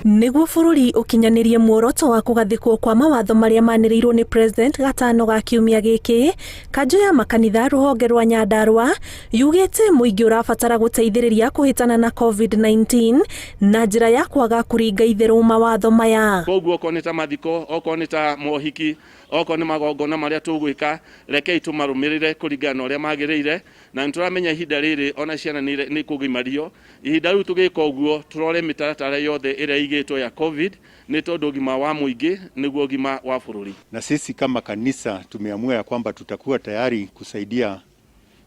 Nĩguo bũrũri ũkinyanĩrie muoroto wa kũgathĩkwo kwa mawatho marĩa manĩrĩirwo nĩ President gatano ga kiumia gĩkĩ, kanjũ ya makanitha rũhonge rwa Nyandarua yugĩte mũingĩ ũrabatara gũteithĩrĩria kũhĩtana na covid-19 na njĩra ya kwaga kũringa itherũ mawatho maya. Koguo okorwo nĩ ta mathiko, okorwo nĩ ta mohiki, okorwo nĩ magongona marĩa tũgwĩka, rekei tũmarũmĩrĩre kũringana na ũrĩa magĩrĩire, na nĩtũramenya ihinda rĩrĩ ona ciana nĩ kũgimario. Ihinda rĩu tũgĩka ũguo tũrore mĩtaratara yothe ĩrĩa igĩtwo ya covid, nĩ tondũ ũgima wa mũingĩ nĩguo ũgima wa bũrũri. Na sisi kama kanisa tumeamua ya kwamba tutakuwa tayari kusaidia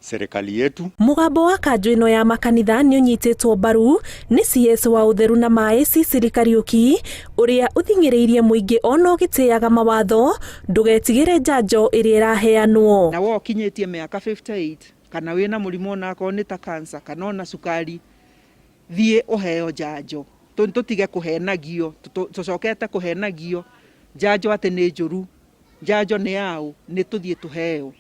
serikali yetu. Mugambo wa kanjũ ĩno ya makanitha nĩ ũnyitĩtwo mbaru nĩ CS wa ũtheru na maĩ Cecily Kariuki, ũrĩa ũthing'ĩrĩirie mũingĩ ona ũgĩtĩaga mawatho ndũgetigĩre njanjo ĩrĩa ĩraheanwo. Na wo kinyĩtie mĩaka 58 kana wĩna mũrimũ ona akorwo nĩ ta cancer kana ona cukari, thiĩ ũheo njanjo. Tũtige kũhenagio, tũcokete kũhenagio. Njanjo atĩ nĩ njũru, njanjo nĩ yaũ, nĩ tũthiĩ tũheo.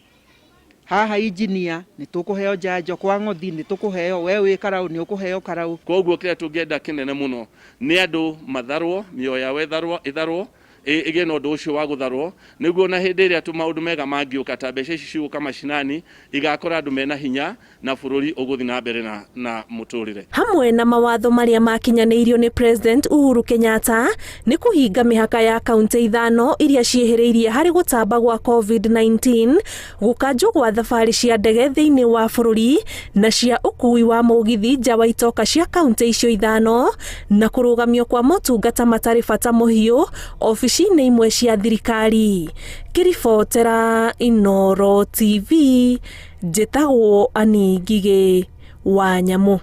Haha injinia nĩ tũkũheo njanjo, kwa ng'othi nĩ tũkũheo, we wĩ Karaũ nĩ ũkũheo Karaũ. Koguo kĩrĩa tũngĩenda kĩnene mũno nĩ andũ matharwo, mĩoyo yao ĩtharwo, ĩgĩe na ũndũ ũcio wa gũtharwo, nĩguo na hĩndĩ ĩrĩa maũndũ mega mangĩũka ta mbeca ici cigũka mashinani, igakora andũ mena hinya na bũrũri ũgũthiĩ na mbere na mũtũrĩre. Hamwe na mawatho marĩa makinyanĩirio nĩ President Uhuru Kenyatta nĩ kũhinga mĩhaka ya kaunti ithano iria ciĩhĩrĩirie harĩ gũtamba gwa covid-19, gũkanjwo gwa thabarĩ cia ndege thĩinĩ wa bũrũri na cia ũkui wa mũgithi nja wa itoka cia kaunti icio ithano, na kũrũgamio kwa motungata matarĩ bata mũhiũ ofici nĩ imwe cia thirikari. Kĩribotera Inooro TV, njĩtagwo Ani Ngigĩ wa Nyamũ.